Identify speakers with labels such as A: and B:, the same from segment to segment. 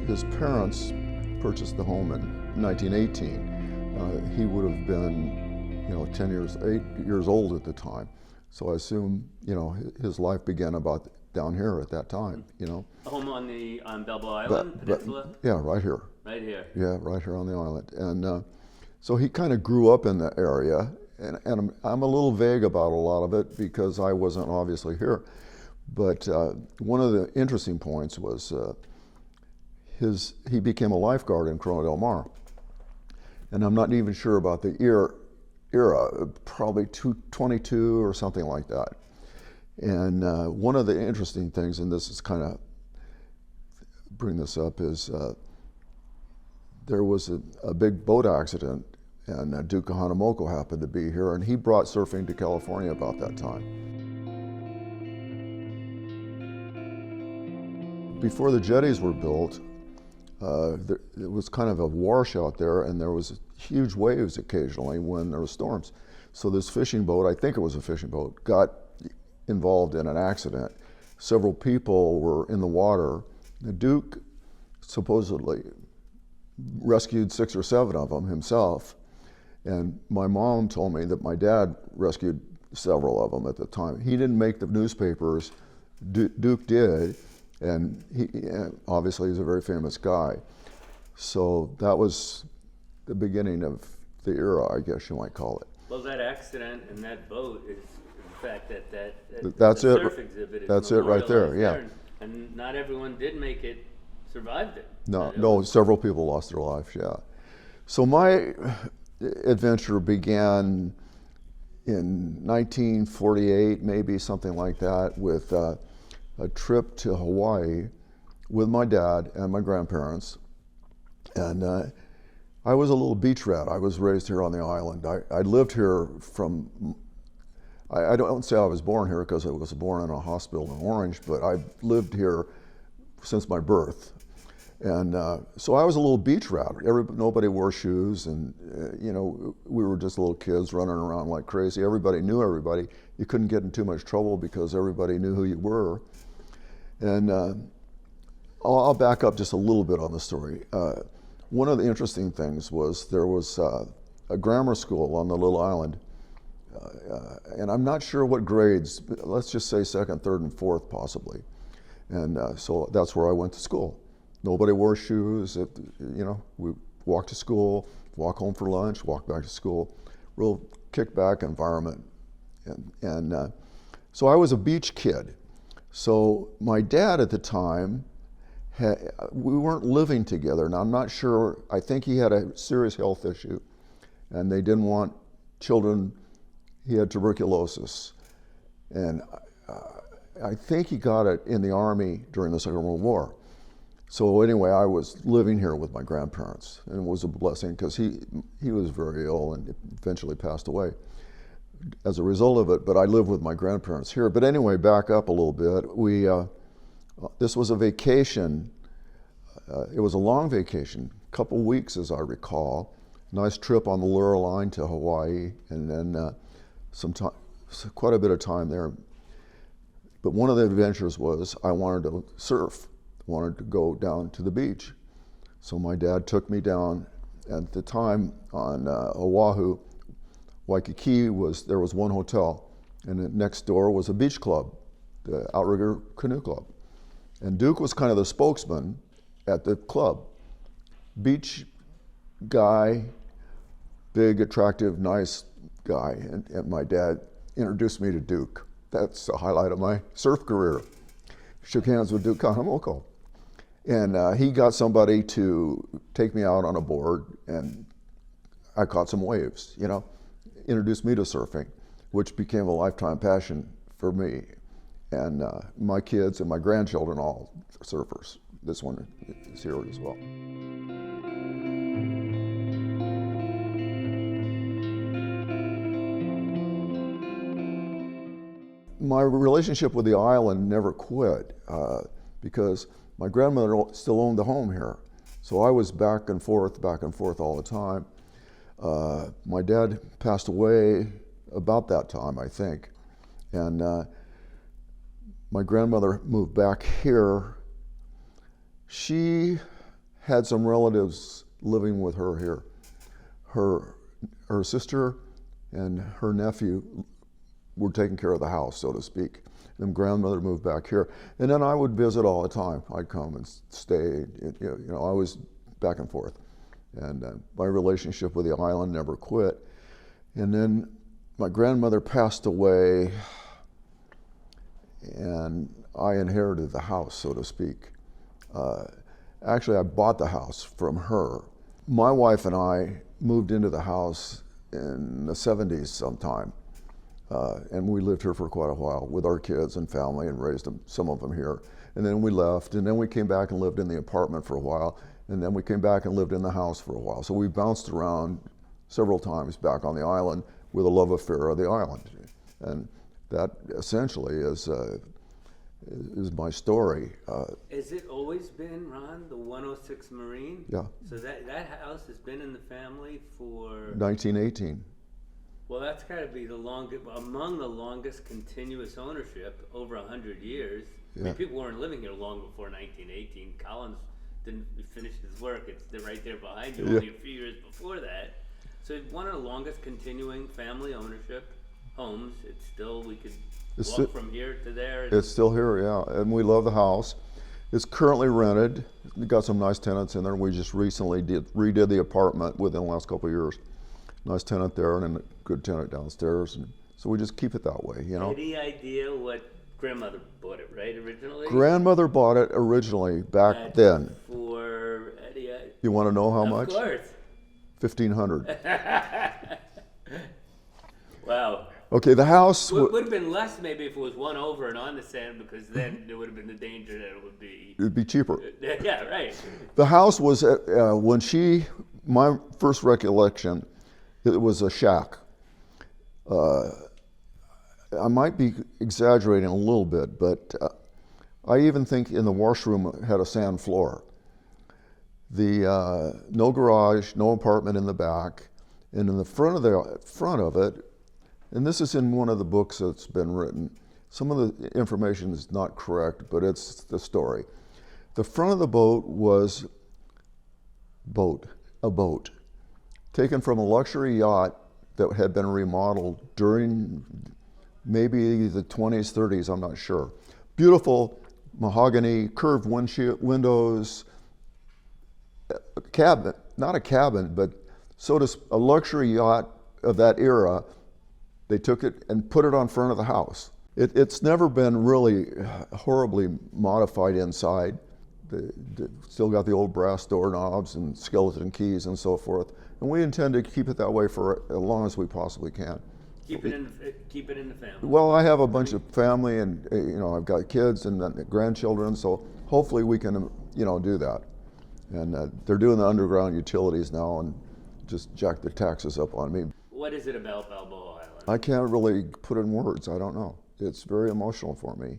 A: his parents purchased the home in 1918. He would have been, 8 years old at the time. So I assume, his life began about down here at that time,
B: A home on Balboa Island, Peninsula?
A: Yeah, right here.
B: Right here.
A: Yeah, right here on the island. And so he kind of grew up in the area, and I'm a little vague about a lot of it because I wasn't obviously here. But one of the interesting points was he became a lifeguard in Corona del Mar. And I'm not even sure about the era, probably 22 or something like that. And one of the interesting things, and this is kind of bring this up, is there was a big boat accident, and Duke Kahanamoku happened to be here, and he brought surfing to California about that time. Before the jetties were built, it was kind of a wash out there, and there was huge waves occasionally when there were storms. So this fishing boat, I think it was a fishing boat, got involved in an accident. Several people were in the water. The Duke supposedly rescued 6 or 7 of them himself, and my mom told me that my dad rescued several of them at the time. He didn't make the newspapers, Duke did, and he obviously he's a very famous guy. So that was the beginning of the era, I guess you might call it.
B: Well, that accident and that boat is, in fact,
A: that's
B: the
A: it.
B: surf exhibit is
A: that's it right there. Yeah.
B: There, and not everyone did make it, survived it.
A: No, several people lost their lives. Yeah. So my adventure began in 1948, maybe something like that, with a trip to Hawaii with my dad and my grandparents. And I was a little beach rat. I was raised here on the island. I lived here from, I don't say I was born here because I was born in a hospital in Orange, but I lived here since my birth. And so I was a little beach rat. Nobody wore shoes, and we were just little kids running around like crazy. Everybody knew everybody. You couldn't get in too much trouble because everybody knew who you were. And I'll back up just a little bit on the story. One of the interesting things was there was a grammar school on the little island, and I'm not sure what grades, but let's just say 2nd, 3rd, and 4th possibly. And so that's where I went to school. Nobody wore shoes. We walked to school, walk home for lunch, walk back to school. Real kick-back environment. And so I was a beach kid. So my dad at the time, we weren't living together. Now I'm not sure, I think he had a serious health issue, and they didn't want children. He had tuberculosis. And I think he got it in the Army during the Second World War. So anyway, I was living here with my grandparents, and it was a blessing because he was very ill and eventually passed away as a result of it, but I lived with my grandparents here. But anyway, back up a little bit. This was a vacation. It was a long vacation, a couple weeks as I recall. Nice trip on the Lura line to Hawaii, and then quite a bit of time there. But one of the adventures was I wanted to surf. Wanted to go down to the beach. So my dad took me down. At the time on Oahu, Waikiki, there was one hotel, and next door was a beach club, the Outrigger Canoe Club. And Duke was kind of the spokesman at the club. Beach guy, big, attractive, nice guy, and my dad introduced me to Duke. That's the highlight of my surf career. Shook hands with Duke Kahanamoku. And he got somebody to take me out on a board, and I caught some waves, introduced me to surfing, which became a lifetime passion for me. And my kids and my grandchildren, all surfers. This one is here as well. My relationship with the island never quit because my grandmother still owned the home here. So I was back and forth all the time. My dad passed away about that time, I think. And my grandmother moved back here. She had some relatives living with her here. Her sister and her nephew were taking care of the house, so to speak. Then grandmother moved back here, and then I would visit all the time. I'd come and stay. I was back and forth, and my relationship with the island never quit. And then my grandmother passed away, and I inherited the house, so to speak. Actually, I bought the house from her. My wife and I moved into the house in the 70s sometime. And we lived here for quite a while with our kids and family and raised them, some of them here. And then we left, and then we came back and lived in the apartment for a while, and then we came back and lived in the house for a while. So we bounced around several times back on the island with a love affair of the island. And that essentially is my story.
B: Has it always been, Ron, the 106 Marine?
A: Yeah.
B: So that house has been in the family for...
A: 1918.
B: Well, that's got to be among the longest continuous ownership, over 100 years. I mean, people weren't living here long before 1918. Collins didn't finish his work. They're right there behind you, only a few years before that. So it's one of the longest continuing family ownership homes. It's still, we could walk from here to there.
A: It's still here, yeah, and we love the house. It's currently rented. We got some nice tenants in there. We just recently redid the apartment within the last couple of years. Nice tenant there, and then a good tenant downstairs, and so we just keep it that way,
B: Any idea what grandmother bought it, right, originally?
A: Grandmother bought it originally back then.
B: For
A: you want to know how much?
B: Of course.
A: $1,500.
B: Wow.
A: Okay, the house
B: would have been less maybe if it was one over and on the sand, because then there would have been the danger that it would be.
A: It'd be cheaper.
B: Yeah, right.
A: The house was my first recollection, it was a shack. I might be exaggerating a little bit, but I even think in the washroom it had a sand floor. No garage, no apartment in the back, and in the front of it, and this is in one of the books that's been written. Some of the information is not correct, but it's the story. The front of the boat was a boat taken from a luxury yacht that had been remodeled during maybe the 20s, 30s, I'm not sure. Beautiful mahogany, curved windows, a cabin, not a cabin, but a luxury yacht of that era. They took it and put it on front of the house. It's never been really horribly modified inside. Still got the old brass doorknobs and skeleton keys and so forth. And we intend to keep it that way for as long as we possibly can.
B: Keep it in the family.
A: Well, I have a bunch of family, and I've got kids and grandchildren, so hopefully we can do that. And they're doing the underground utilities now and just jack the taxes up on me.
B: What is it about Balboa Island?
A: I can't really put in words. I don't know. It's very emotional for me.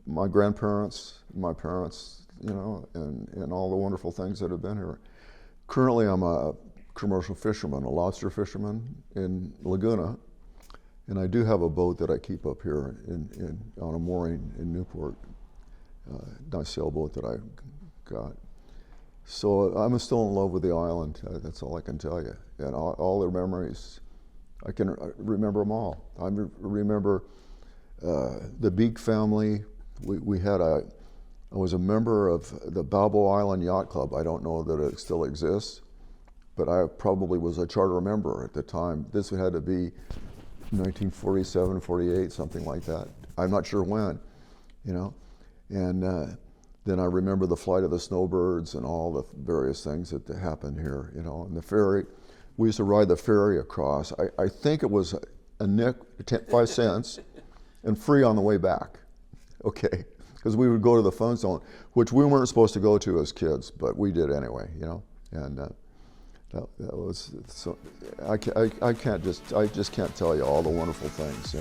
A: My grandparents, my parents, and all the wonderful things that have been here. Currently, I'm a commercial fisherman, a lobster fisherman in Laguna, and I do have a boat that I keep up here on a mooring in Newport, nice sailboat that I got. So I'm still in love with the island. That's all I can tell you. And all the memories, I can remember them all. I remember the Beak family. I was a member of the Balboa Island Yacht Club. I don't know that it still exists, but I probably was a charter member at the time. This had to be 1947, 48, something like that. I'm not sure when, And then I remember the flight of the snowbirds and all the various things that happened here, and the ferry. We used to ride the ferry across. I think it was a nick, 5 cents, and free on the way back. Okay, because we would go to the fun zone, which we weren't supposed to go to as kids, but we did anyway, And that was so. I just can't tell you all the wonderful things,